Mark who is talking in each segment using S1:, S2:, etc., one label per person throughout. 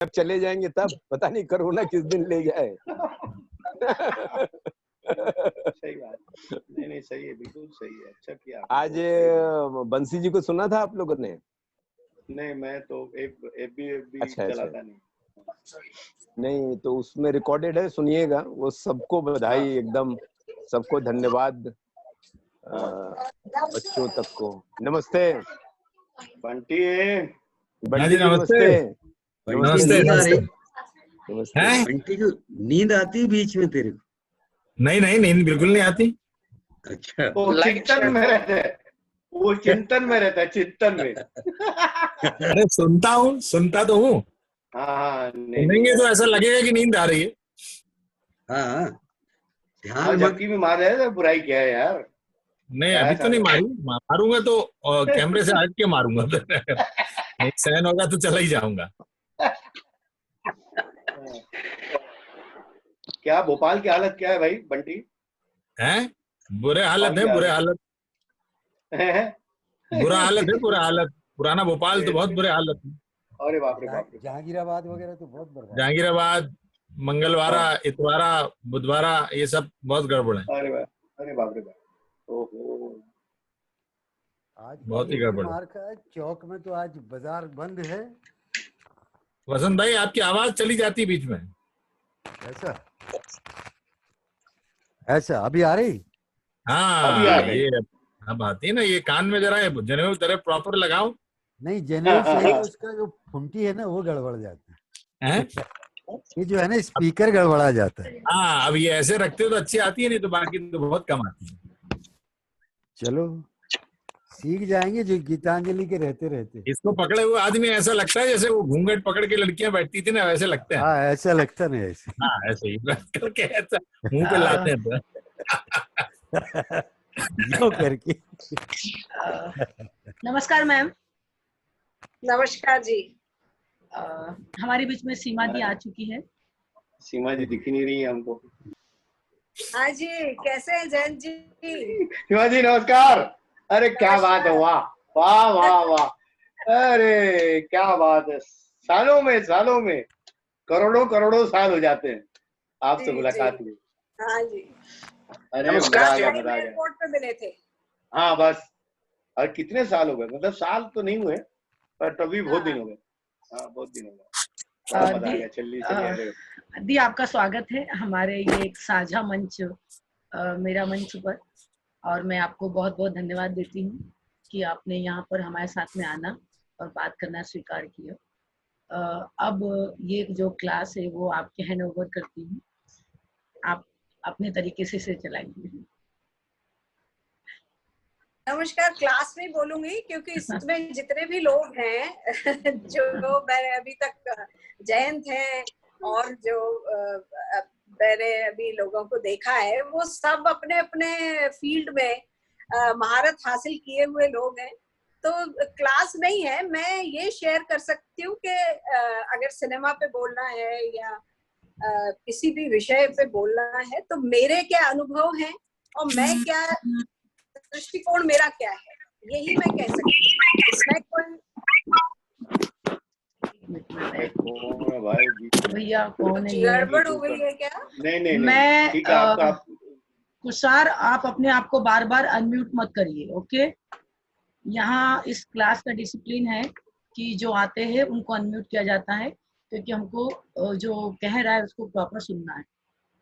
S1: जब चले जाएंगे तब पता नहीं कोरोना किस दिन ले जाए।
S2: सही बात। नहीं सही है, बिल्कुल सही है। अच्छा किया
S1: आज बंसी जी को सुना था आप लोगों ने?
S2: नहीं, मैं तो एफबी
S1: अच्छा
S2: चलाता नहीं।
S1: नहीं तो उसमें रिकॉर्डेड है, सुनिएगा। वो सबको बधाई, एकदम सबको धन्यवाद, बच्चों तक को नमस्ते।
S2: बंटी
S1: बंटी जी नमस्ते।
S3: नमस्ते नमस्ते।
S1: नमस्ते।
S3: बंटी को नींद आती बीच में तेरे को?
S4: नहीं नहीं, नींद बिल्कुल नहीं आती।
S3: अच्छा,
S2: वो चिंतन में रहता है, वो चिंतन में रहता है, चिंतन में।
S4: अरे सुनता तो हूँ।
S2: हाँ
S4: सुनेंगे तो ऐसा लगेगा कि नींद आ रही है।
S3: हाँ ध्यान
S2: और
S3: मत।
S2: जबकि भी मार रहे तो बुराई क्या है यार।
S4: नहीं अभी तो नहीं मारूंगा तो कैमरे से हट के मारूंगा। नहीं सहन होगा तो चला ही जाऊंगा।
S2: क्या भोपाल की हालत क्या है भाई बंटी?
S4: हैं? बुरे हालत है, बुरे हालत। बुरा हालत है, बुरा हालत। पुराना भोपाल तो बहुत बुरे हालत है।
S2: अरे बाप रे बाप रे।
S5: जहांगीराबाद वगैरह तो बहुत बर्बाद।
S4: जहांगीराबाद, मंगलवारा, इतवारा, बुधवारा, ये सब बहुत गड़बड़ है।
S2: अरे बाप रे बाप। ओहो,
S5: आज
S4: बहुत ही गड़बड़ है।
S5: मार का चौक में तो आज बाजार बंद है।
S4: वसंत भाई आपकी आवाज चली जाती बीच में।
S5: ऐसा अभी आ रही?
S2: अभी आ
S4: हाँ
S2: गई।
S4: ये अब आती है ना, ये कान में जरा जनेऊ तरह प्रॉपर लगाओ।
S5: नहीं जनेऊ से उसका जो फुंटी है ना वो गड़बड़ जाता
S4: हैं?
S5: ये जो है ना स्पीकर गड़बड़ा जाता है।
S4: हाँ अब ये ऐसे रखते हो तो अच्छी आती है, नहीं तो बाकी तो बहुत कम आती है।
S5: चलो सीख जाएंगे जो गीतांजलि के रहते रहते।
S4: इसको पकड़े हुए आदमी ऐसा लगता है जैसे वो घूंघट पकड़ के लड़कियां बैठती थी ना, वैसे लगते हैं।
S5: हाँ ऐसा लगता नहीं ऐसे।
S4: हाँ ऐसे ही करके ऐसा मुंह पे लाते हैं तो।
S5: यो करके।
S6: नमस्कार मैम।
S7: नमस्कार जी।
S6: हमारे बीच में सीमा दी आ चुकी है।
S2: सीमा जी दिख नहीं रही है हमको।
S7: हाँ जी, कैसे हैं जयंत जी?
S2: सीमा जी नमस्कार। अरे क्या बात है, वाह वाह वाह वाह। अरे क्या बात है, सालों में करोड़ों साल हो जाते हैं आपसे मुलाकात हुई।
S7: हाँ जी।
S2: अरे मजा आ गया।
S7: एयरपोर्ट पे मिले थे।
S2: हाँ बस। और कितने साल हो गए, मतलब साल तो नहीं हुए पर तभी बहुत दिन हो गए। हाँ बहुत दिन हो गए। बड़ा मजा आ गया। चलिए
S6: दी आपका स्वागत है हमारे ये एक साझा मंच मेरा मंच पर, और मैं आपको बहुत बहुत धन्यवाद देती हूँ कि आपने यहाँ पर हमारे साथ में आना और बात करना स्वीकार किया। अब ये जो क्लास है वो आपके हैंड ओवर करती हूँ, आप अपने तरीके से इसे चलाएंगे।
S7: नमस्कार क्लास में बोलूंगी क्योंकि इसमें जितने भी लोग हैं जो मैंने अभी तक जयंत हैं और जो मैंने अभी लोगों को देखा है वो सब अपने अपने फील्ड में महारत हासिल किए हुए लोग हैं। तो क्लास नहीं है, मैं ये शेयर कर सकती हूँ कि अगर सिनेमा पे बोलना है या किसी भी विषय पे बोलना है तो मेरे क्या अनुभव हैं और मैं क्या दृष्टिकोण मेरा क्या है, यही मैं कह सकती हूँ।
S6: भैया कौन है?
S7: गड़बड़ हो गई है क्या?
S2: नहीं
S6: मैं
S2: ठीक है।
S6: तुषार आप अपने आप को बार बार अनम्यूट मत करिए, ओके? यहाँ इस क्लास का डिसिप्लिन है कि जो आते हैं उनको अनम्यूट किया जाता है क्योंकि हमको जो कह रहा है उसको प्रॉपर सुनना है,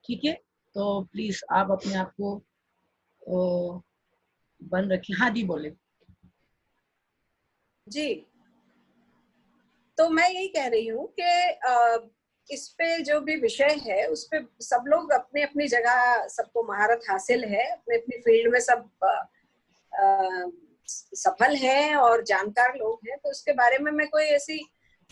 S6: ठीक है? तो प्लीज आप अपने आप को बंद रखिए। हाँ दी बोले
S7: जी। तो मैं यही कह रही हूँ कि इस पे जो भी विषय है उस पे सब लोग अपने अपनी जगह, सबको महारत हासिल है, अपने अपनी फील्ड में सब सफल हैं और जानकार लोग हैं। तो उसके बारे में मैं कोई ऐसी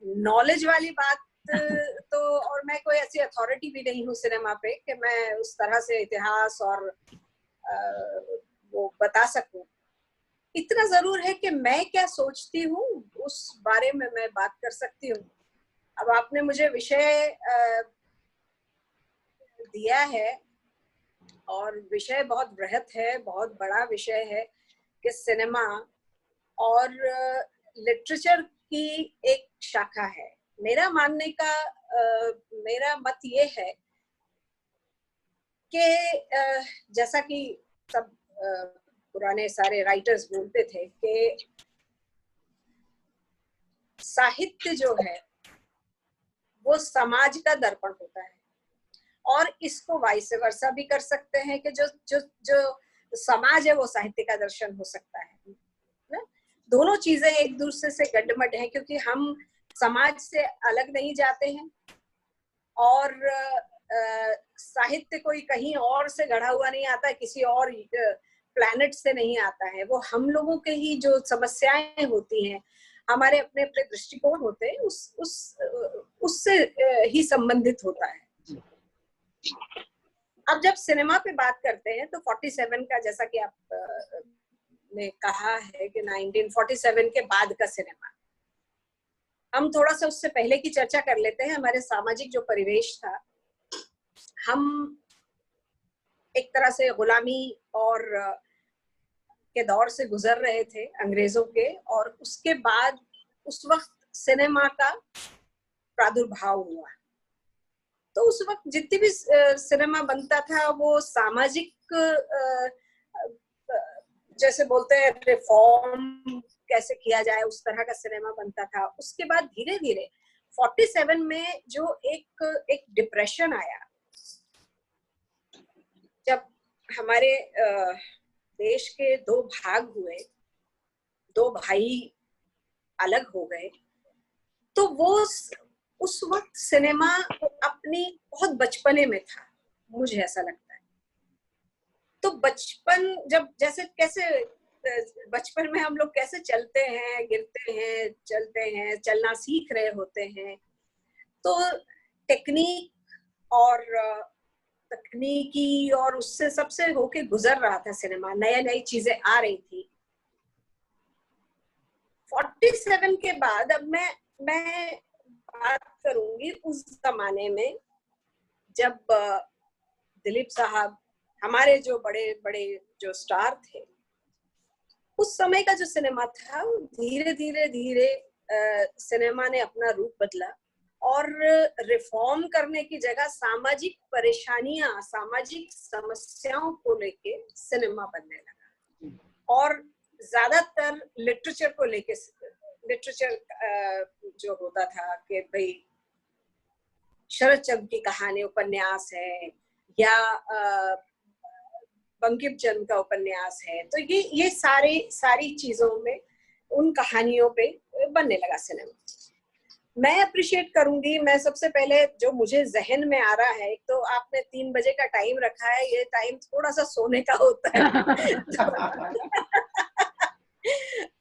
S7: नॉलेज वाली बात तो, और मैं कोई ऐसी अथॉरिटी भी नहीं हूँ सिनेमा पे कि मैं उस तरह से इतिहास और वो बता सकूं। इतना जरूर है कि मैं क्या सोचती हूँ उस बारे में मैं बात कर सकती हूँ। अब आपने मुझे विषय दिया है और विषय बहुत बृहत है, बहुत बड़ा विषय है कि सिनेमा और लिटरेचर की एक शाखा है मेरा मानने का मेरा मत ये है कि जैसा कि सब पुराने सारे राइटर्स बोलते थे कि साहित्य जो है वो समाज का दर्पण होता है, और इसको वाइस वर्सा भी कर सकते हैं कि जो जो जो समाज है वो साहित्य का दर्शन हो सकता है ना। दोनों चीजें एक दूसरे से गड्ढमड हैं, क्योंकि हम समाज से अलग नहीं जाते हैं, और साहित्य कोई कहीं और से गढ़ा हुआ नहीं आता है, किसी और प्लैनेट से नहीं आता है। वो हम लोगों के ही जो समस्याएं होती हैं, हमारे अपने अपने दृष्टिकोण होते हैं, उससे ही संबंधित होता है। अब जब सिनेमा पे बात करते हैं तो 47 का, जैसा कि आप ने कहा है कि 1947 के बाद का सिनेमा, हम थोड़ा सा उससे पहले की चर्चा कर लेते हैं। हमारे सामाजिक जो परिवेश था, हम एक तरह से गुलामी और के दौर से गुजर रहे थे अंग्रेजों के, और उसके बाद उस वक्त सिनेमा का प्रादुर्भाव हुआ। तो उस वक्त जितनी भी सिनेमा बनता था वो सामाजिक, जैसे बोलते हैं रिफॉर्म कैसे किया जाए, उस तरह का सिनेमा बनता था। उसके बाद धीरे धीरे 47 में जो एक डिप्रेशन आया, जब हमारे देश के दो भाग हुए, दो भाई अलग हो गए, तो वो उस वक्त सिनेमा अपनी बहुत बचपने में था, मुझे ऐसा लगता है। तो बचपन जब कैसे बचपन में हम लोग कैसे चलते हैं, गिरते हैं, चलते हैं, चलना सीख रहे होते हैं, तो टेक्निक और तकनीकी और उससे सबसे होके गुजर रहा था सिनेमा, नई नई चीजें आ रही थी। 47 के बाद अब मैं बात करूंगी उस जमाने में, जब दिलीप साहब, हमारे जो बड़े बड़े जो स्टार थे, उस समय का जो सिनेमा था, धीरे धीरे धीरे सिनेमा ने अपना रूप बदला, और रिफॉर्म करने की जगह सामाजिक परेशानियां, सामाजिक समस्याओं को लेके सिनेमा बनने लगा, और ज्यादातर लिटरेचर को लेके, लिटरेचर जो होता था कि भाई शरद चंद्र की कहानी उपन्यास है, या बंकिम चंद्र का उपन्यास है, तो ये सारी चीजों में, उन कहानियों पे बनने लगा सिनेमा। मैं अप्रिशिएट करूंगी, मैं सबसे पहले जो मुझे जहन में आ रहा है, एक तो आपने 3 बजे का टाइम रखा है, ये टाइम थोड़ा सा सोने का होता है।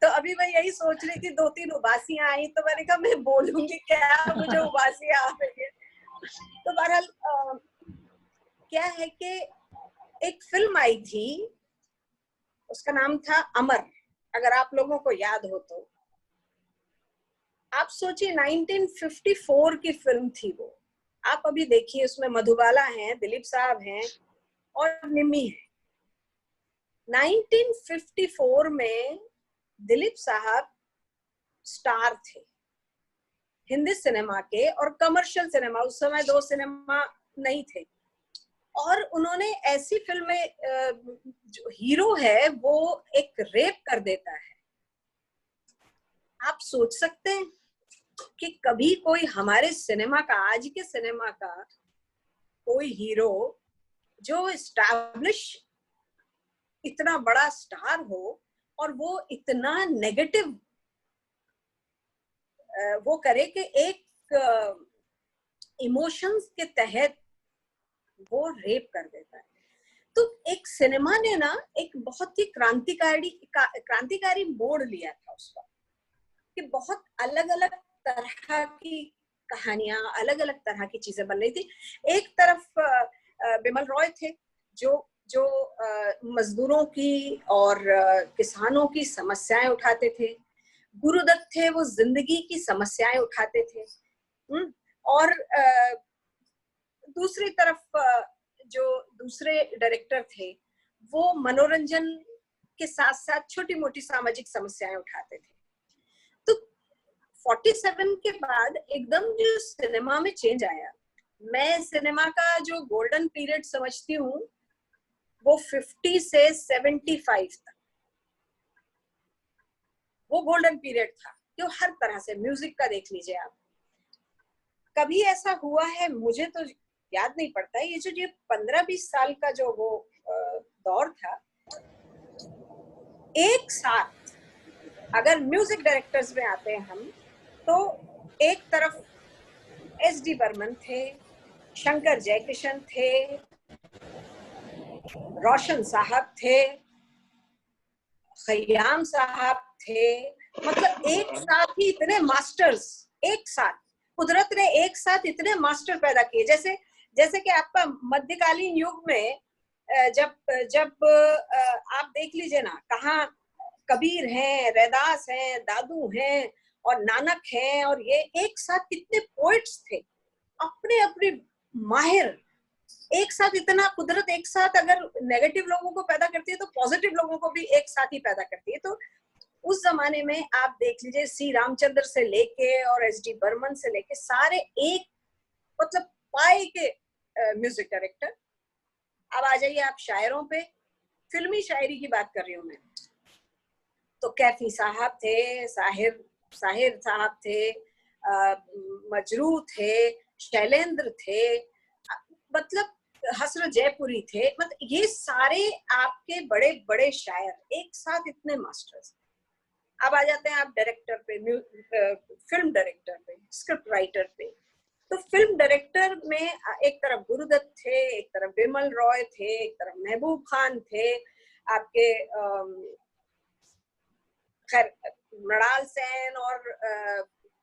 S7: तो अभी मैं यही सोच रही थी, 2-3 उबासियां आई, तो मैंने कहा मैं बोलूंगी क्या, मुझे उबासियां आ रही है। तो बहरहाल क्या है कि एक फिल्म आई थी, उसका नाम था अमर, अगर आप लोगों को याद हो तो। आप सोचिए 1954 की फिल्म थी वो, आप अभी देखिए, उसमें मधुबाला हैं, दिलीप साहब हैं और निम्मी है। 1954 में दिलीप साहब स्टार थे हिंदी सिनेमा के, और कमर्शियल सिनेमा, उस समय 2 सिनेमा नहीं थे, और उन्होंने ऐसी फिल्में, जो हीरो है वो एक रेप कर देता है। आप सोच सकते हैं कि कभी कोई हमारे सिनेमा का, आज के सिनेमा का कोई हीरो जो एस्टैब्लिश इतना बड़ा स्टार हो, और वो इतना नेगेटिव वो करे कि एक इमोशंस के तहत वो रेप कर देता है। तो एक सिनेमा ने ना एक बहुत ही क्रांतिकारी मोड़ लिया था उस वक्त, कि बहुत अलग अलग तरह की कहानियां, अलग अलग तरह की चीजें बन रही थी। एक तरफ बिमल रॉय थे, जो मजदूरों की और किसानों की समस्याएं उठाते थे। गुरुदत्त थे, वो जिंदगी की समस्याएं उठाते थे। और दूसरी तरफ जो दूसरे डायरेक्टर थे, वो मनोरंजन के साथ साथ छोटी मोटी सामाजिक समस्याएं उठाते थे। तो 47 के बाद एकदम जो सिनेमा में चेंज आया, मैं सिनेमा का जो गोल्डन पीरियड समझती हूँ वो 50 से 75 तक वो गोल्डन पीरियड था, जो हर तरह से म्यूजिक का देख लीजिए आप। कभी ऐसा हुआ है, मुझे तो याद नहीं पड़ता, ये जो 15-20 साल का जो वो दौर था, एक साथ अगर म्यूजिक डायरेक्टर्स में आते हैं हम, तो एक तरफ एस.डी. बर्मन थे, शंकर जयकिशन थे, रोशन साहब थे, खयाम साहब थे, मतलब एक साथ ही इतने मास्टर्स, एक साथ कुदरत ने एक साथ इतने मास्टर पैदा किए। जैसे कि आपका मध्यकालीन युग में जब आप देख लीजिए ना, कहाँ कबीर हैं, रैदास हैं, दादू हैं और नानक हैं, और ये एक साथ कितने पोइट्स थे, अपने अपने माहिर, एक साथ इतना, कुदरत एक साथ अगर नेगेटिव लोगों को पैदा करती है तो पॉजिटिव लोगों को भी एक साथ ही पैदा करती है। तो उस जमाने में आप देख लीजिए, सी रामचंद्र से लेके और एस.डी. बर्मन से लेके सारे एक मतलब पाए के म्यूजिक डायरेक्टर। अब आ जाइए आप शायरों पे, फिल्मी शायरी की बात कर रही हूँ मैं, तो कैफी साहब थे, साहिर साहब थे, मजरू थे, शैलेंद्र थे, मतलब हसरत जयपुरी थे, मतलब ये सारे आपके बड़े बड़े शायर एक साथ इतने मास्टर्स। अब आ जाते हैं आप डायरेक्टर पे, फिल्म डायरेक्टर पे, स्क्रिप्ट राइटर पे। तो फिल्म डायरेक्टर में एक तरफ गुरुदत्त थे, एक तरफ बिमल रॉय थे, एक तरफ महबूब खान थे, आपके खैर मृणाल सेन और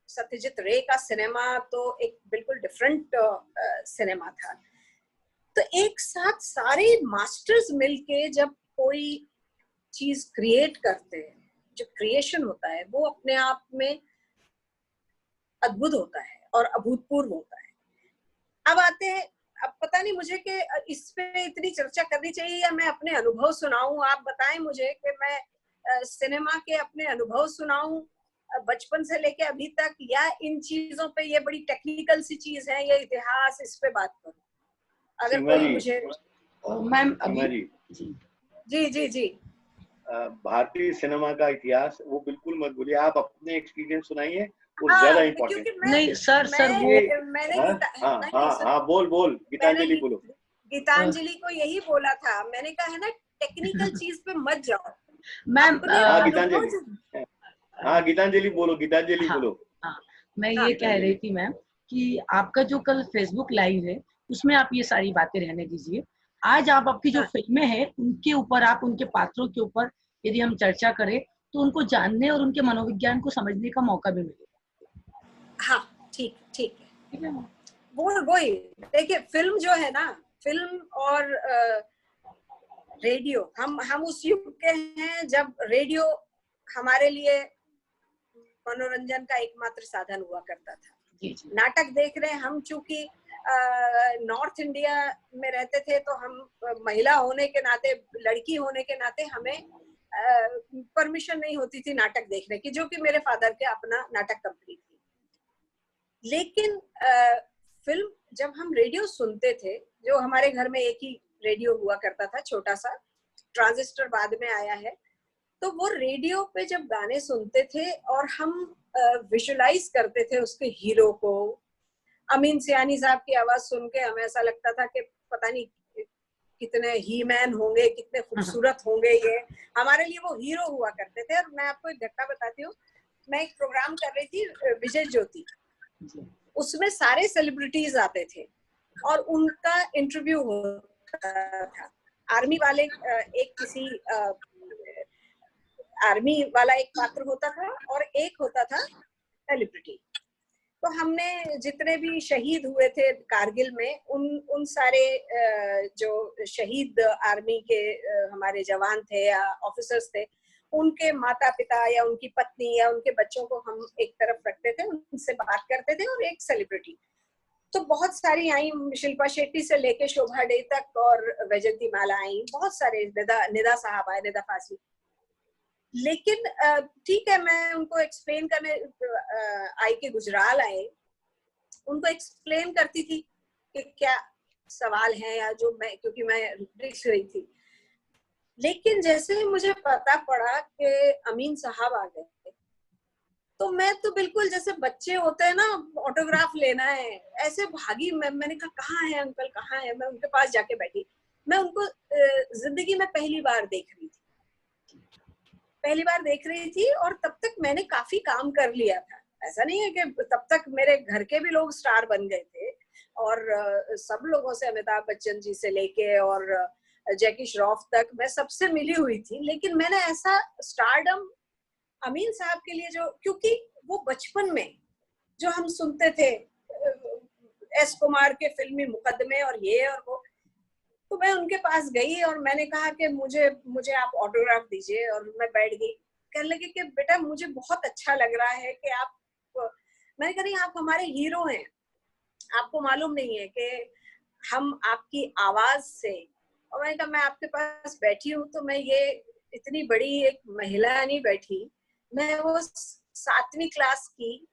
S7: सत्यजीत रे का सिनेमा तो एक बिल्कुल डिफरेंट सिनेमा था। तो एक साथ सारे मास्टर्स मिलके जब कोई चीज क्रिएट करते हैं, जो क्रिएशन होता है वो अपने आप में अद्भुत होता है और अभूतपूर्व होता है। अब आते हैं, अब पता नहीं मुझे कि इस पे इतनी चर्चा करनी चाहिए या मैं अपने अनुभव सुनाऊं। आप बताएं मुझे कि मैं सिनेमा के अपने अनुभव सुनाऊं बचपन से लेके अभी तक, या इन चीजों पे, ये बड़ी टेक्निकल सी चीज है, ये इतिहास, इस पे बात करूं। अगर कोई मुझे
S6: मैम
S2: जी
S7: जी जी
S2: भारतीय सिनेमा का इतिहास वो बिल्कुल मत भूलिए, आप अपने एक्सपीरियंस सुनाइए, वो
S7: हाँ,
S2: ज्यादा इम्पोर्टेंट।
S6: नहीं सर
S2: बोल गीतांजलि बोलो।
S7: गीतांजलि को यही बोला था मैंने, कहा है ना टेक्निकल चीज पे मत जाओ
S6: मैम।
S2: गीतांजलि बोलो, गीतांजलि बोलो।
S6: मैं ये कह रही थी मैम कि आपका जो कल फेसबुक लाइव है उसमें आप ये सारी बातें रहने दीजिए। आज आप आपकी जो फिल्में हैं उनके ऊपर, आप उनके पात्रों के ऊपर यदि हम चर्चा करें तो उनको जानने और उनके मनोविज्ञान को समझने का मौका भी मिलेगा।
S7: हाँ ठीक है। वही देखिए, फिल्म जो है ना, फिल्म और रेडियो, हम उस युग के हैं जब रेडियो हमारे लिए मनोरंजन का एकमात्र साधन हुआ करता था। नाटक देख रहे हैं हम, चूंकि नॉर्थ इंडिया में रहते थे तो हम महिला होने के नाते, लड़की होने के नाते हमें परमिशन नहीं होती थी नाटक देखने की, जो कि मेरे फादर के अपना नाटक कंपनी थी। लेकिन फिल्म जब हम रेडियो सुनते थे, जो हमारे घर में एक ही रेडियो हुआ करता था, छोटा सा, ट्रांजिस्टर बाद में आया है, तो वो रेडियो पे जब गाने सुनते थे और हम विजुलाइज करते थे उसके हीरो को, अमीन सियानी साहब की आवाज सुन के हमें ऐसा लगता था कि पता नहीं कितने ही मैन होंगे, कितने खूबसूरत होंगे, ये हमारे लिए वो हीरो हुआ करते थे। और मैं आपको एक घटना बताती हूँ, मैं एक प्रोग्राम कर रही थी विजय ज्योति, उसमें सारे सेलिब्रिटीज आते थे और उनका इंटरव्यू होता था। आर्मी वाले आर्मी वाला एक पात्र होता था और एक होता था सेलिब्रिटी। तो हमने जितने भी शहीद हुए थे कारगिल में, उन सारे जो शहीद आर्मी के हमारे जवान थे या ऑफिसर्स थे, उनके माता पिता या उनकी पत्नी या उनके बच्चों को हम एक तरफ रखते थे, उनसे बात करते थे, और एक सेलिब्रिटी। तो बहुत सारी आई, शिल्पा शेट्टी से लेके शोभा डे तक और वैजयंती माला आई, बहुत सारे, निदा साहब आए, निदा फाजली। लेकिन ठीक है, मैं उनको एक्सप्लेन करने आई के गुजराल आए, उनको एक्सप्लेन करती थी कि क्या सवाल है या जो मैं, क्योंकि मैं लिख रही थी। लेकिन जैसे ही मुझे पता पड़ा कि अमीन साहब आ गए, तो मैं तो बिल्कुल जैसे बच्चे होते हैं ना, ऑटोग्राफ लेना है, ऐसे भागी। मैंने कहा कहाँ है अंकल, कहाँ है? मैं उनके पास जाके बैठी। मैं उनको जिंदगी में पहली बार देख रही थी और तब तक मैंने काफी काम कर लिया था। ऐसा नहीं है कि तब तक मेरे घर के भी लोग स्टार बन गए थे और सब लोगों से, अमिताभ बच्चन जी से लेके और जैकी श्रॉफ तक, मैं सबसे मिली हुई थी। लेकिन मैंने ऐसा स्टारडम अमीन साहब के लिए, जो क्योंकि वो बचपन में जो हम सुनते थे एस कुमार के फिल्मी मुकदमे और ये और वो, तो मैं उनके पास गई और मैंने कहा कि मुझे आप ऑटोग्राफ दीजिए। और मैं बैठ गई। कहने लगे कि बेटा मुझे बहुत अच्छा लग रहा है कि आप, मैंने कहा नहीं, आप हमारे हीरो हैं, आपको मालूम नहीं है कि हम आपकी आवाज से। और मैंने कहा मैं आपके पास बैठी हूँ तो मैं ये इतनी बड़ी एक महिला नहीं बैठी, मैं वो 7वीं क्लास की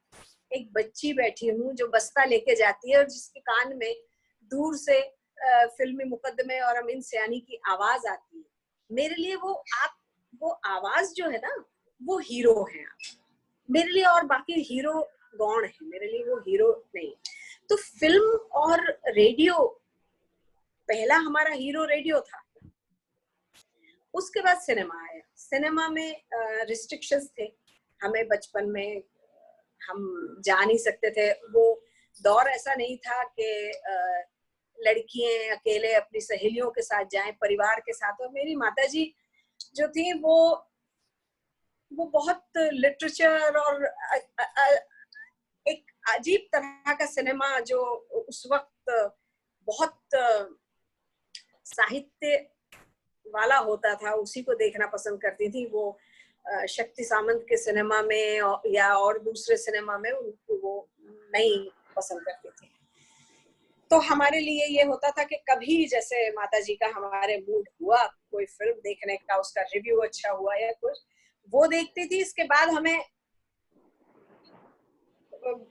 S7: एक बच्ची बैठी हूँ जो बस्ता लेके जाती है और जिसके कान में दूर से फिल्मी मुकदमे और अमीन सयानी की आवाज आती है। मेरे लिए वो आवाज जो है ना, वो हीरो है मेरे लिए, और बाकी हीरो गौण है मेरे लिए, वो हीरो नहीं। तो फिल्म और रेडियो, पहला हमारा हीरो रेडियो था, उसके बाद सिनेमा आया। सिनेमा में रिस्ट्रिक्शंस थे, हमें बचपन में हम जा नहीं सकते थे। वो दौर ऐसा नहीं था कि लड़कियां अकेले अपनी सहेलियों के साथ जाएं, परिवार के साथ। और मेरी माताजी जो थी वो बहुत लिटरेचर और एक अजीब तरह का सिनेमा जो उस वक्त बहुत साहित्य वाला होता था, उसी को देखना पसंद करती थी। वो शक्ति सामंत के सिनेमा में या और दूसरे सिनेमा में उनको वो नहीं पसंद करती थी। तो हमारे लिए ये होता था कि कभी जैसे माताजी का हमारे मूड हुआ कोई फिल्म देखने का, उसका रिव्यू अच्छा हुआ या कुछ, वो देखती थी। इसके बाद हमें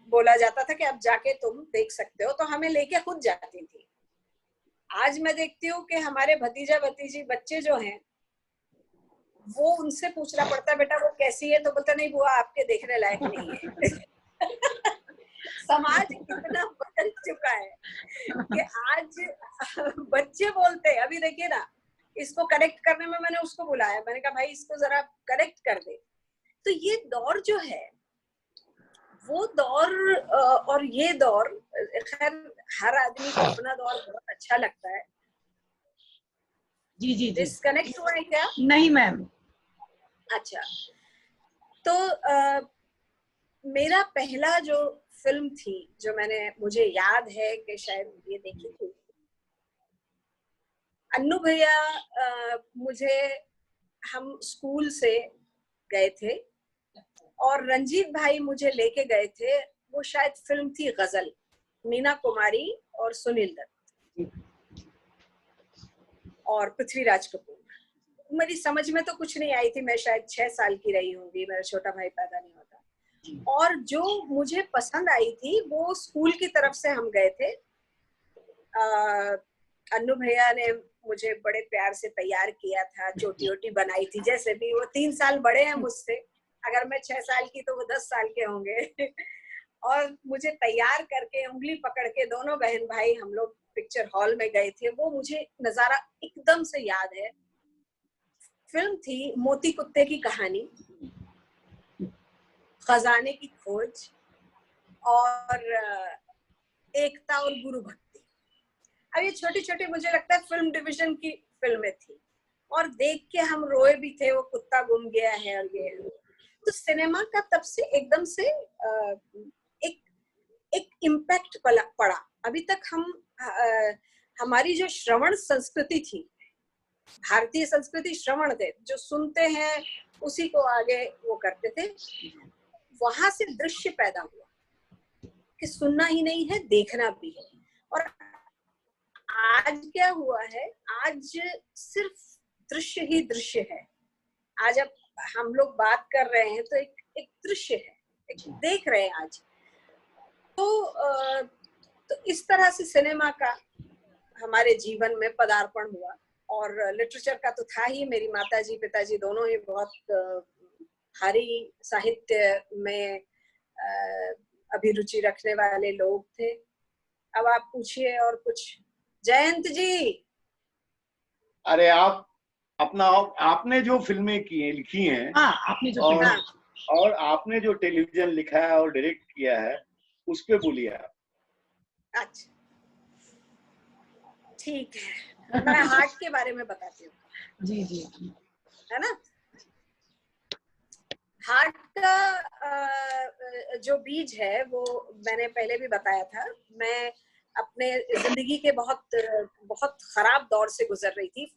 S7: बोला जाता था कि अब जाके तुम देख सकते हो, तो हमें लेके खुद जाती थी। आज मैं देखती हूँ कि हमारे भतीजा भतीजी बच्चे जो हैं, वो उनसे पूछना पड़ता है बेटा वो कैसी है, तो बोलता नहीं बुआ आपके देखने लायक नहीं है। समाज इतना बदल चुका है कि आज बच्चे बोलते हैं। अभी देखिए ना, इसको करेक्ट करने में मैंने उसको बुलाया, मैंने कहा भाई इसको जरा करेक्ट कर दे। तो ये दौर जो है, वो दौर और ये दौर, खैर हर आदमी को अपना दौर बहुत अच्छा लगता है।
S6: जी जी जी,
S7: डिस्कनेक्ट हुआ है क्या?
S6: नहीं मैम।
S7: अच्छा, तो मेरा पहला जो फिल्म थी जो मुझे याद है कि शायद ये देखी थी, अन्नू भैया मुझे, हम स्कूल से गए थे और रंजीत भाई मुझे लेके गए थे। वो शायद फिल्म थी गजल, मीना कुमारी और सुनील दत्त और पृथ्वीराज कपूर। मेरी समझ में तो कुछ नहीं आई थी, मैं शायद 6 साल की रही होंगी, मेरा छोटा भाई पैदा नहीं होता। और जो मुझे पसंद आई थी वो स्कूल की तरफ से हम गए थे। अन्नू भैया ने मुझे बड़े प्यार से तैयार किया था, चोटी वोटी बनाई थी। जैसे भी वो 3 साल बड़े हैं मुझसे, अगर मैं 6 साल की तो वो 10 साल के होंगे। और मुझे तैयार करके उंगली पकड़ के दोनों बहन भाई हम लोग पिक्चर हॉल में गए थे। वो मुझे नजारा एकदम से याद है। फिल्म थी मोती कुत्ते की कहानी, खजाने की खोज और एकता और गुरु भक्ति। अब ये छोटी छोटी मुझे लगता है फिल्म डिवीजन की फिल्में थी और देख के हम रोए भी थे, वो कुत्ता गुम गया है और ये। तो सिनेमा का तब से एकदम से एक इम्पैक्ट पड़ा। अभी तक हमारी जो श्रवण संस्कृति थी, भारतीय संस्कृति श्रवण थे, जो सुनते हैं उसी को आगे वो करते थे। वहां से दृश्य पैदा हुआ कि सुनना ही नहीं है, देखना भी है। और आज क्या हुआ है, आज सिर्फ दृश्य ही दृश्य है। आज आप हम लोग बात कर रहे हैं तो एक दृश्य है, देख रहे हैं आज। तो इस तरह से सिनेमा का हमारे जीवन में पदार्पण हुआ। और लिटरेचर का तो था ही, मेरी माताजी पिताजी दोनों ही बहुत भारी साहित्य में अभिरुचि रखने वाले लोग थे। अब आप पूछिए और कुछ। जयंत जी।
S2: अरे आपने जो फिल्में लिखी हैं,
S6: आपने जो
S2: और आपने जो टेलीविजन लिखा है और डायरेक्ट किया है, उस पे बोलिए आप।
S7: अच्छा ठीक है, मैं हार्ट के बारे में बताती हूँ।
S6: जी जी,
S7: है ना। हार्ट का जो बीज है वो मैंने पहले भी बताया था। मैं अपने जिंदगी के बहुत खराब दौर से गुजर रही थी,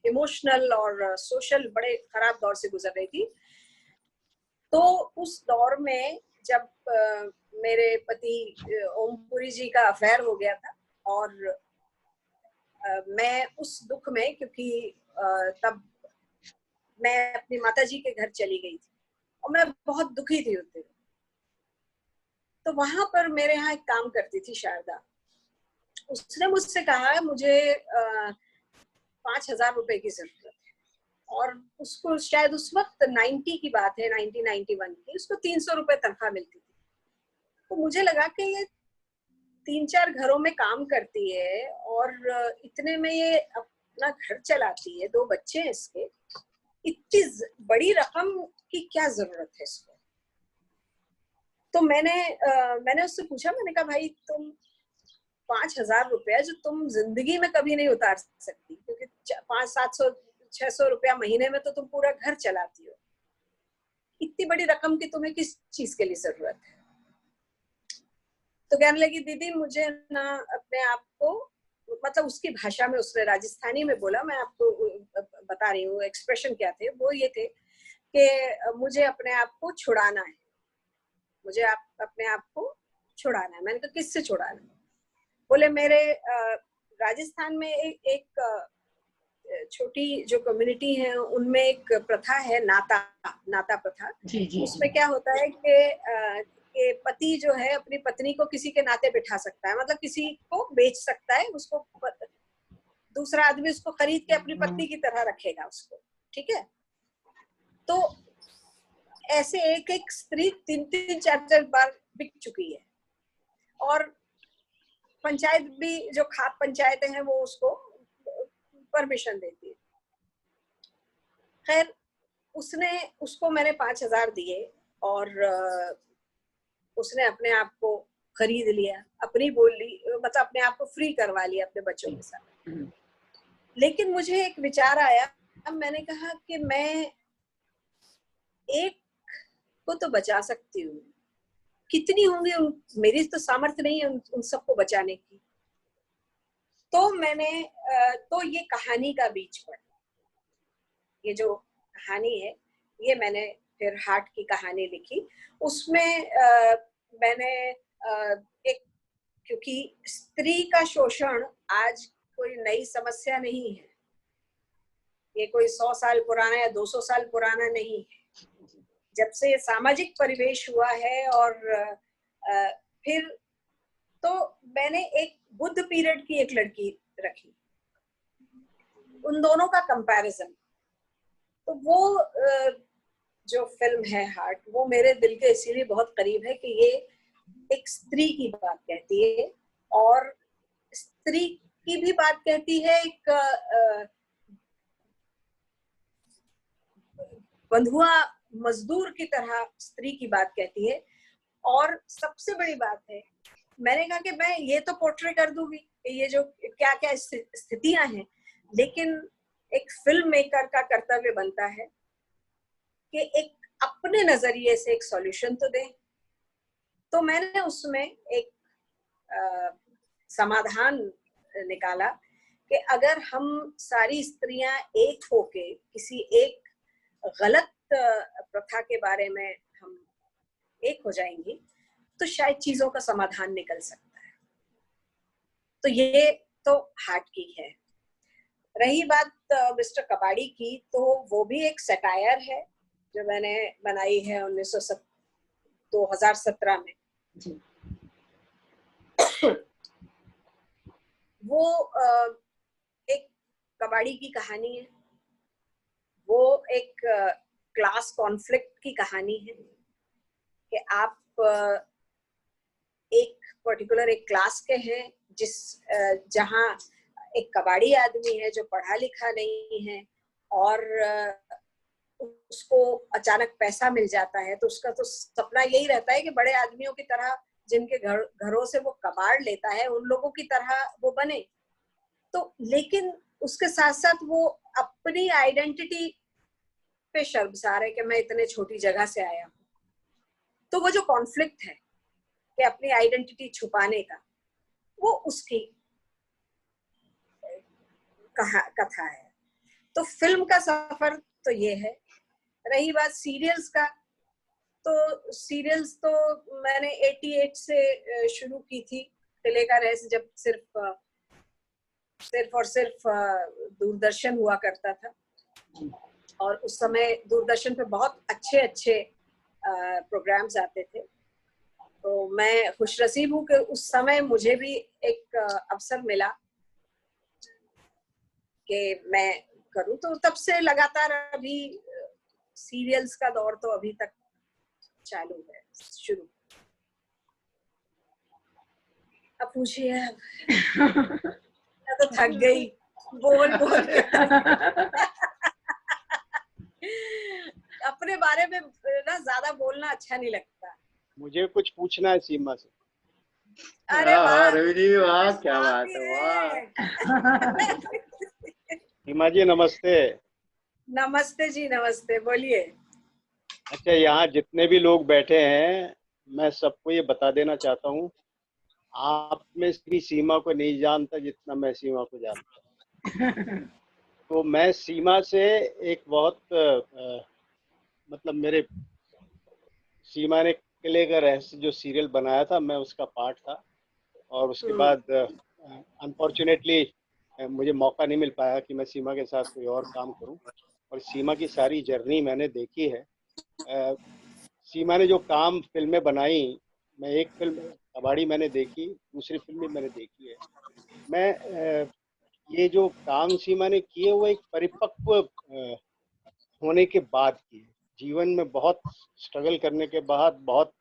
S7: इमोशनल और सोशल बड़े खराब दौर से गुजर रही थी। तो उस दौर में जब मेरे पति ओमपुरी जी का अफेयर हो गया था, और मैं उस दुख में, क्योंकि तब मैं अपनी माताजी के घर चली गई थी और मैं बहुत दुखी थी उस दिन। तो वहां पर मेरे यहाँ एक काम करती थी शारदा, उसने मुझसे कहा मुझे 5,000 रुपए की जरूरत है। और उसको शायद उस वक्त 90 की बात है, 1991 की, उसको 300 रुपए तनख्वाह मिलती थी। तो मुझे लगा कि ये 3-4 घरों में काम करती है और इतने में ये अपना घर चलाती है, 2 बच्चे हैं इसके, इतनी बड़ी रकम की क्या जरूरत है इसको। तो मैंने उससे पूछा, मैंने कहा भाई तुम 5,000 रुपया जो तुम जिंदगी में कभी नहीं उतार सकती, क्योंकि 500-700-600 रुपया महीने में तो तुम पूरा घर चलाती हो, इतनी बड़ी रकम की तुम्हें किस चीज के लिए जरूरत है। तो कहने लगी दीदी मुझे ना अपने आप को, मतलब उसकी भाषा में उसने राजस्थानी में बोला, मैं आपको बता रही हूँ एक्सप्रेशन क्या थे वो, ये थे कि मुझे अपने आप को छुड़ाना है, मुझे अपने आप को छुड़ाना है। मैंने कहा किससे छुड़ाना है? बोले मेरे राजस्थान में एक छोटी जो कम्युनिटी है उनमें एक प्रथा है, नाता प्रथा।
S6: जी,
S7: उसमें क्या होता है कि पति जो है अपनी पत्नी को किसी के नाते बिठा सकता है, मतलब किसी को बेच सकता है, उसको दूसरा आदमी उसको खरीद के अपनी पत्नी की तरह रखेगा उसको, ठीक है। तो ऐसे एक स्त्री 3-4 बार बिक चुकी है, और पंचायत भी, जो खाप पंचायतें हैं वो उसको परमिशन देती है। खैर उसको मैंने 5,000 दिए और उसने अपने आप को खरीद लिया, अपनी बोली, मतलब अपने आप को फ्री करवा लिया अपने बच्चों के साथ। लेकिन मुझे एक विचार आया, अब मैंने कहा कि मैं एक को तो बचा सकती हूँ, कितनी होंगी, मेरी तो सामर्थ्य नहीं है उन सबको बचाने की। तो मैंने तो ये कहानी का बीज पढ़ा, ये जो कहानी है ये मैंने फिर हार्ट की कहानी लिखी। उसमें मैंने एक, क्योंकि स्त्री का शोषण आज कोई नई समस्या नहीं है, ये कोई 100 साल पुराना या 200 साल पुराना नहीं है। जब से सामाजिक परिवेश हुआ है, और फिर तो मैंने एक बुद्ध पीरियड की एक लड़की रखी, उन दोनों का कंपैरिजन। तो वो जो फिल्म है हार्ट, वो मेरे दिल के इसीलिए बहुत करीब है कि ये एक स्त्री की बात कहती है, और स्त्री की भी बात कहती है, एक बंधुआ मजदूर की तरह स्त्री की बात कहती है। और सबसे बड़ी बात है, मैंने कहा कि मैं ये तो पोर्ट्रे कर दूंगी ये जो क्या क्या स्थितियां हैं, लेकिन एक फिल्म मेकर का कर्तव्य बनता है कि एक अपने नजरिए से एक सॉल्यूशन तो दे। तो मैंने उसमें एक समाधान निकाला कि अगर हम सारी स्त्रियां एक होके किसी एक गलत प्रथा के बारे में हम एक हो जाएंगी तो शायद चीजों का समाधान निकल सकता है। तो ये तो हार्ट की है। रही बात मिस्टर कबाड़ी की, तो वो भी एक सटायर है, जो मैंने बनाई है 2017 में,
S6: जी।
S7: वो एक कबाड़ी की कहानी है, वो एक क्लास कॉन्फ्लिक्ट की कहानी है कि आप एक पर्टिकुलर एक क्लास के हैं जहां एक कबाड़ी आदमी है जो पढ़ा लिखा नहीं है और उसको अचानक पैसा मिल जाता है, तो उसका तो सपना यही रहता है कि बड़े आदमियों की तरह, जिनके घरों से वो कबाड़ लेता है, उन लोगों की तरह वो बने। तो लेकिन उसके साथ साथ वो अपनी आइडेंटिटी पे शर्मसार है कि मैं इतने छोटी जगह से आया हूँ। तो वो जो कॉन्फ्लिक्ट है कि अपनी आइडेंटिटी छुपाने का, वो उसकी कथा है। तो फिल्म का सफर तो ये है। रही बात सीरियल्स का, तो सीरियल्स तो मैंने 88 से शुरू की थी। किले का रहस्य जब सिर्फ और सिर्फ दूरदर्शन हुआ करता था, और उस समय दूरदर्शन पे बहुत अच्छे प्रोग्राम्स आते थे। तो मैं खुशनसीब हूँ कि उस समय मुझे भी एक अवसर मिला कि मैं करूँ। तो तब से लगातार अभी सीरियल्स का दौर तो अभी तक चालू है, शुरू। अब पूछिए, मैं तो थक गई बोल अपने बारे में ना ज्यादा बोलना अच्छा नहीं लगता।
S1: मुझे कुछ पूछना है सीमा से।
S7: अरे वाह
S2: रवि जी, वाह क्या बात
S7: भी
S2: है, वाह।
S7: है।
S1: सीमा जी नमस्ते।
S7: नमस्ते जी, नमस्ते, बोलिए।
S1: अच्छा, यहाँ जितने भी लोग बैठे हैं, मैं सबको ये बता देना चाहता हूँ, आप में भी सीमा को नहीं जानता जितना मैं सीमा को जानता हूँ। तो मैं सीमा से एक बहुत मतलब मेरे सीमा ने किले का रहस्य जो सीरियल बनाया था, मैं उसका पार्ट था। और उसके बाद अनफॉर्चुनेटली मुझे मौका नहीं मिल पाया कि मैं सीमा के साथ कोई और काम करूं। और सीमा की सारी जर्नी मैंने देखी है। सीमा ने जो काम फिल्में बनाई, मैं एक फिल्म कबाड़ी मैंने देखी, दूसरी फिल्म भी मैंने देखी है। मैं ये जो काम सीमा ने किए वो एक परिपक्व होने के बाद किए। जीवन में बहुत स्ट्रगल करने के बाद, बहुत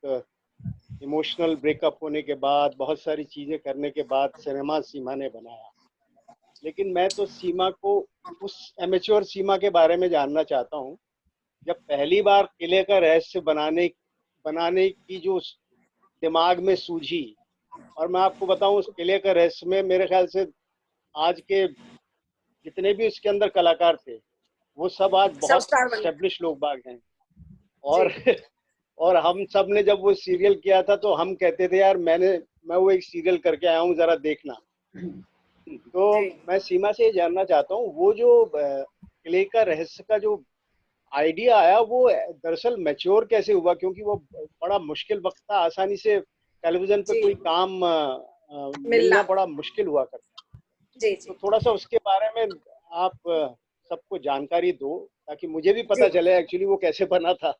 S1: इमोशनल ब्रेकअप होने के बाद, बहुत सारी चीजें करने के बाद सिनेमा सीमा ने बनाया। लेकिन मैं तो सीमा को, उस एमेच्योर सीमा के बारे में जानना चाहता हूँ जब पहली बार किले का रहस्य बनाने की जो दिमाग में सूझी। और मैं आपको बताऊं, उस किले का रहस्य में मेरे ख्याल से आज के जितने भी उसके अंदर कलाकार थे, वो सब आज बहुत एस्टेब्लिश लोग बाग हैं। और हम सब ने जब वो सीरियल किया था तो हम कहते थे यार मैं वो एक सीरियल करके आया हूँ, जरा देखना। तो मैं सीमा से ये जानना चाहता हूँ, वो जो किले का रहस्य का जो आइडिया आया वो दरअसल मैच्योर कैसे हुआ? क्योंकि वो बड़ा मुश्किल वक्त था, आसानी से टेलीविजन पे कोई काम मिलना बड़ा मुश्किल हुआ करता।
S7: जी।
S1: तो थोड़ा सा उसके बारे में आप सबको जानकारी दो ताकि मुझे भी पता चले एक्चुअली वो कैसे बना था।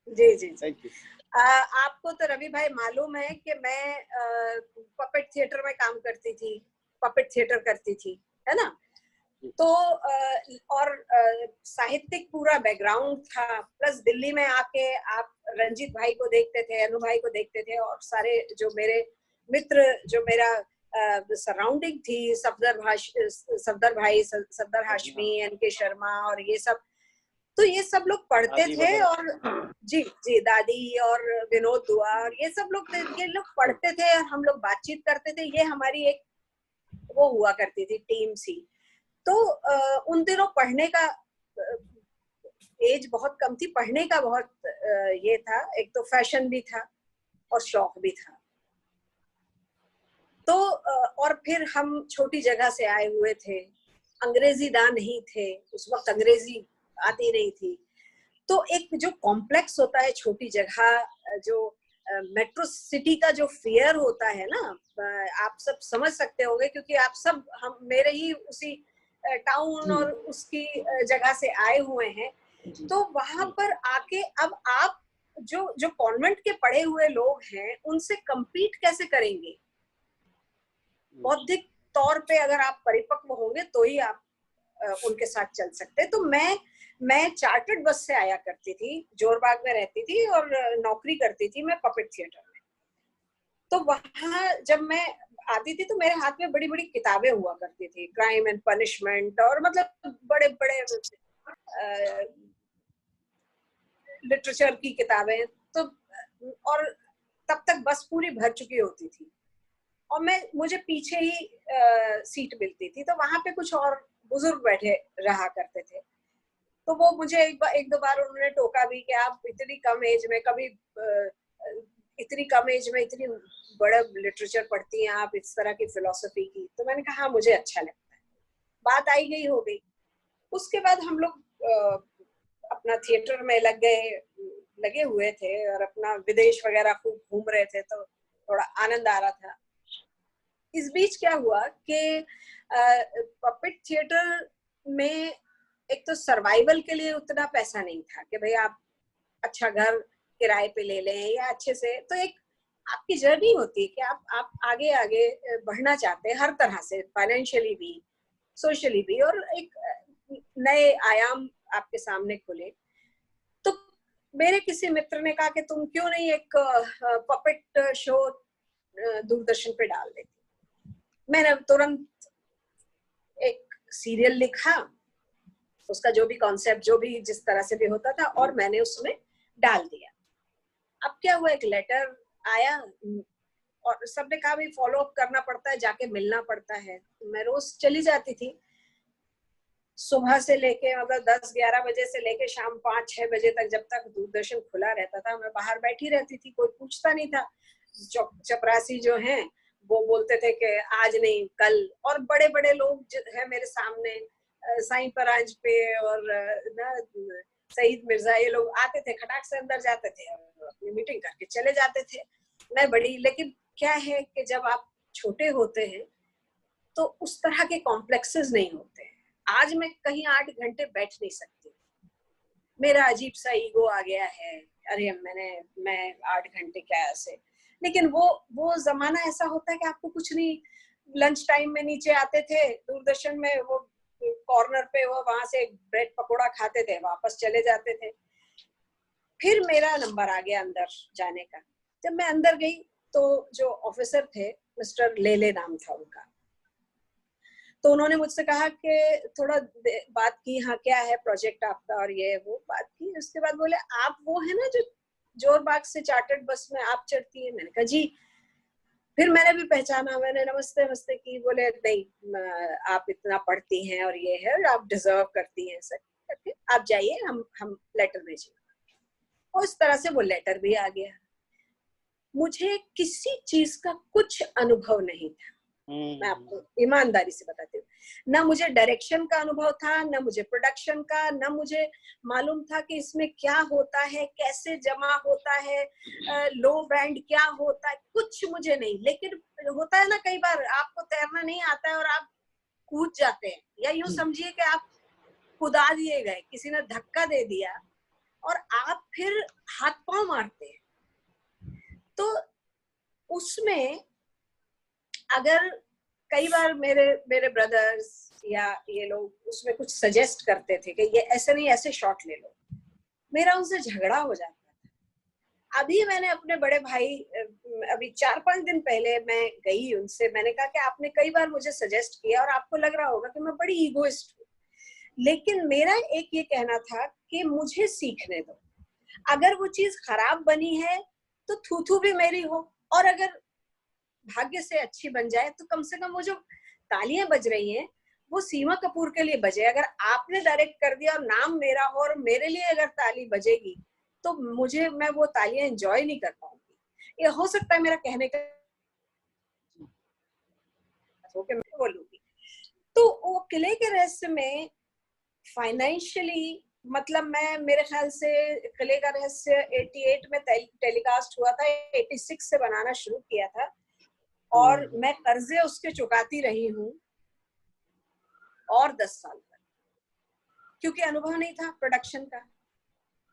S7: जी।
S1: Thank you.
S7: आपको तो रवि भाई मालूम है कि मैं पपेट थिएटर में काम करती थी, पपेट थिएटर करती थी, है ना। तो और साहित्यिक पूरा बैकग्राउंड था, प्लस दिल्ली में आके आप रंजीत भाई को देखते थे, अनु भाई को देखते थे, और सारे जो मेरे मित्र, जो मेरा सराउंडिंग थी, सफदर भाई, सफदर हाशमी, एनके शर्मा और ये सब, तो ये सब लोग पढ़ते थे। और जी, दादी और विनोद दुआ और ये सब लोग, ये लोग पढ़ते थे और हम लोग बातचीत करते थे। ये हमारी एक वो हुआ करती थी, टीम सी। तो उन दिनों पढ़ने का एज बहुत कम थी, पढ़ने का बहुत ये था, एक तो फैशन भी था और शौक भी था। तो और फिर हम छोटी जगह से आए हुए थे, अंग्रेजी दां नहीं थे उस वक्त, अंग्रेजी आती नहीं थी। तो एक जो कॉम्प्लेक्स होता है छोटी जगह, जो मेट्रो सिटी का जो फियर होता है ना, आप सब समझ सकते होंगे क्योंकि आप सब मेरे ही उसी टाउन और उसकी जगह से आए हुए हैं। तो वहां पर आके अब आप जो कॉन्वेंट के पढ़े हुए लोग हैं उनसे compete कैसे करेंगे? बौद्धिक तौर पे अगर आप परिपक्व होंगे तो ही आप उनके साथ चल सकते हैं। तो मैं चार्टर्ड बस से आया करती थी, जोरबाग में रहती थी और नौकरी करती थी मैं पपेट थिएटर में। तो वहां जब मैं आती थी तो मेरे हाथ में बड़ी बड़ी किताबें हुआ करती थी, क्राइम एंड पनिशमेंट और मतलब बड़े बड़े लिटरेचर की किताबें। तो और तब तक बस पूरी भर चुकी होती थी और मुझे पीछे ही सीट मिलती थी। तो वहां पे कुछ और बुजुर्ग बैठे रहा करते थे, तो वो मुझे एक दो बार उन्होंने टोका भी कि आप इतनी कम एज में इतनी बड़ा लिटरेचर पढ़ती हैं आप, इस तरह की फिलोसफी की। तो मैंने कहा मुझे अच्छा लगता है। बात आई गई हो गई। उसके बाद हम लोग अपना थिएटर में लगे हुए थे और अपना विदेश वगैरह खूब घूम रहे थे, तो थोड़ा आनंद आ रहा था। इस बीच क्या हुआ कि पपेट थिएटर में एक तो सर्वाइवल के लिए उतना पैसा नहीं था कि भाई आप अच्छा घर किराए पे ले लें या अच्छे से। तो एक आपकी जर्नी होती है कि आप आगे आगे बढ़ना चाहते हैं हर तरह से, फाइनेंशियली भी, सोशली भी, और एक नए आयाम आपके सामने खुले। तो मेरे किसी मित्र ने कहा कि तुम क्यों नहीं एक पपेट शो दूरदर्शन पे डाल देती। मैंने तुरंत एक सीरियल लिखा, उसका जो भी कॉन्सेप्ट जो भी जिस तरह से भी होता था, और मैंने उसमें डाल दिया। अब क्या हुआ, एक लेटर आया और सबने कहा भी फॉलो अप करना पड़ता है, जाके मिलना पड़ता है। मैं रोज चली जाती थी, सुबह से लेके मतलब 10-11 बजे से लेके शाम 5-6 बजे तक, जब तक दूरदर्शन खुला रहता था मैं बाहर बैठी रहती थी। कोई पूछता नहीं था। चपरासी जो हैं वो बोलते थे कि आज नहीं कल, और बड़े बड़े लोग हैं मेरे सामने, साईं परांज पे और ना सईद मिर्जा, ये लोग आते थे, खटाक से अंदर जाते थे और अपनी मीटिंग करके चले जाते थे। मैं बड़ी, लेकिन क्या है कि जब आप छोटे होते हैं तो उस तरह के कॉम्प्लेक्सेस नहीं होते हैं। आज मैं कहीं 8 घंटे बैठ नहीं सकती, मेरा अजीब सा ईगो आ गया है, अरे मैं 8 घंटे क्या ऐसे। लेकिन वो जमाना ऐसा होता है कि आपको कुछ नहीं, लंच टाइम में नीचे आते थे दूरदर्शन में, वो कॉर्नर पे वो वहां से ब्रेड पकोड़ा खाते थे, वापस चले जाते थे। फिर मेरा नंबर आ गया अंदर जाने का। जब मैं अंदर गई तो जो ऑफिसर थे, मिस्टर लेले नाम था उनका, तो उन्होंने मुझसे कहा कि थोड़ा बात की, हाँ क्या है प्रोजेक्ट आपका, और ये वो बात की। उसके बाद बोले आप वो है ना जो जोरबाग से चार्टर्ड बस में आप चढ़ती है? मैंने कहा जी। फिर मैंने भी पहचाना, मैंने नमस्ते नमस्ते की। बोले नहीं, आप इतना पढ़ती हैं और ये है और आप डिजर्व करती हैं सर, आप जाइए, हम लेटर भेजेंगे। और इस तरह से वो लेटर भी आ गया। मुझे किसी चीज का कुछ अनुभव नहीं था, मैं आपको ईमानदारी से बताती हूँ। ना मुझे डायरेक्शन का अनुभव था, ना मुझे प्रोडक्शन का, ना मुझे मालूम था कि इसमें क्या होता है, कैसे जमा होता है, लो बैंड क्या होता है, कुछ मुझे नहीं। लेकिन होता है ना कई बार आपको तैरना नहीं आता है और आप कूद जाते हैं, या यूं समझिए कि आप कुदा दिए गए, किसी ने धक्का दे दिया और आप फिर हाथ पांव मारते हैं। तो उसमें अगर कई बार मेरे ब्रदर्स या ये लोग उसमें कुछ सजेस्ट करते थे कि ये ऐसे नहीं, ऐसे शॉट ले लो, मेरा उनसे झगड़ा हो जाता था। अभी मैंने अपने बड़े भाई, अभी 4-5 दिन पहले मैं गई उनसे, मैंने कहा कि आपने कई बार मुझे सजेस्ट किया और आपको लग रहा होगा कि मैं बड़ी ईगोइस्ट हूँ, लेकिन मेरा एक ये कहना था कि मुझे सीखने दो। अगर वो चीज खराब बनी है तो थू भी मेरी हो, और अगर भाग्य से अच्छी बन जाए तो कम से कम वो जो तालियां बज रही हैं वो सीमा कपूर के लिए बजे। अगर आपने डायरेक्ट कर दिया और नाम मेरा हो और मेरे लिए अगर ताली बजेगी तो मैं वो तालियां एंजॉय नहीं कर पाऊंगी। ये हो सकता है मेरा कहने का मैं बोलूंगी। तो वो किले के रहस्य में फाइनेंशियली, मतलब मेरे ख्याल से किले का रहस्य 88 में टेलीकास्ट हुआ था, 86 से बनाना शुरू किया था, और मैं कर्जे उसके चुकाती रही हूँ और 10 साल तक, क्योंकि अनुभव नहीं था प्रोडक्शन का।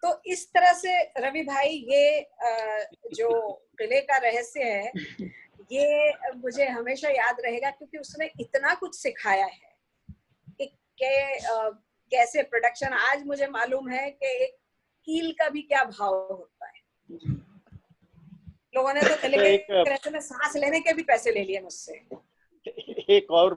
S7: तो इस तरह से रवि भाई ये जो किले का रहस्य है ये मुझे हमेशा याद रहेगा, क्योंकि उसने इतना कुछ सिखाया है कि कैसे प्रोडक्शन, आज मुझे मालूम है कि एक कील का भी क्या भाव होता है। लोगों ने तो किले के रहस्य में सांस लेने के भी पैसे ले लिए मुझसे।
S1: एक और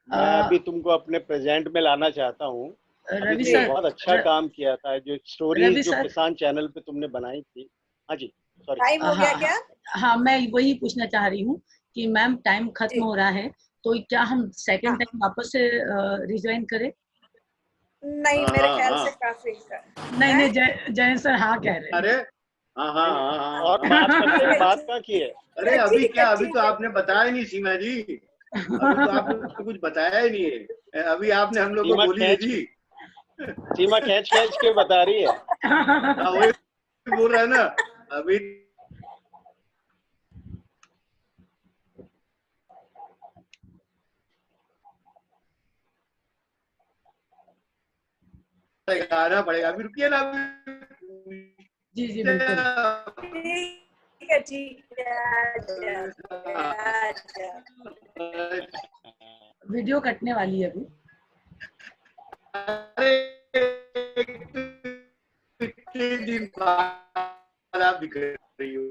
S1: मैं अभी तुमको अपने प्रेजेंट में लाना चाहता हूँ।
S6: रवि
S1: तुमने
S6: सर,
S1: बहुत अच्छा काम किया था, जो स्टोरीज जो किसान चैनल पे तुमने बनाई थी। हाँ जी, सॉरी।
S7: टाइम हो गया क्या?
S6: हाँ, मैं वही पूछना चाह रही हूँ कि मैम टाइम खत्म हो रहा है, तो क्या हम सेकंड टाइम वापस से रिज्वाइन करें?
S7: नहीं, मेरे ख्याल से काफी
S6: नहीं, जयंत सर हाँ कह रहे हैं।
S2: अरे हाँ।
S1: और बात करते हैं, बात क्या की है?
S2: अरे अभी क्या, अभी तो आपने बताया नहीं सीमा जी, अभी तो आपने कुछ बताया ही नहीं है। अभी आपने हम लोग को बोली है जी।
S1: सीमा खींच के बता रही है।
S2: वही बोल रहा है ना अभी। आना पड़ेगा, अभी रुकिए ना अभी।
S6: जी बिल्कुल।
S7: ठीक है।
S6: वीडियो कटने वाली है अभी।
S2: कितने दिन बाद आप दिख रही हो।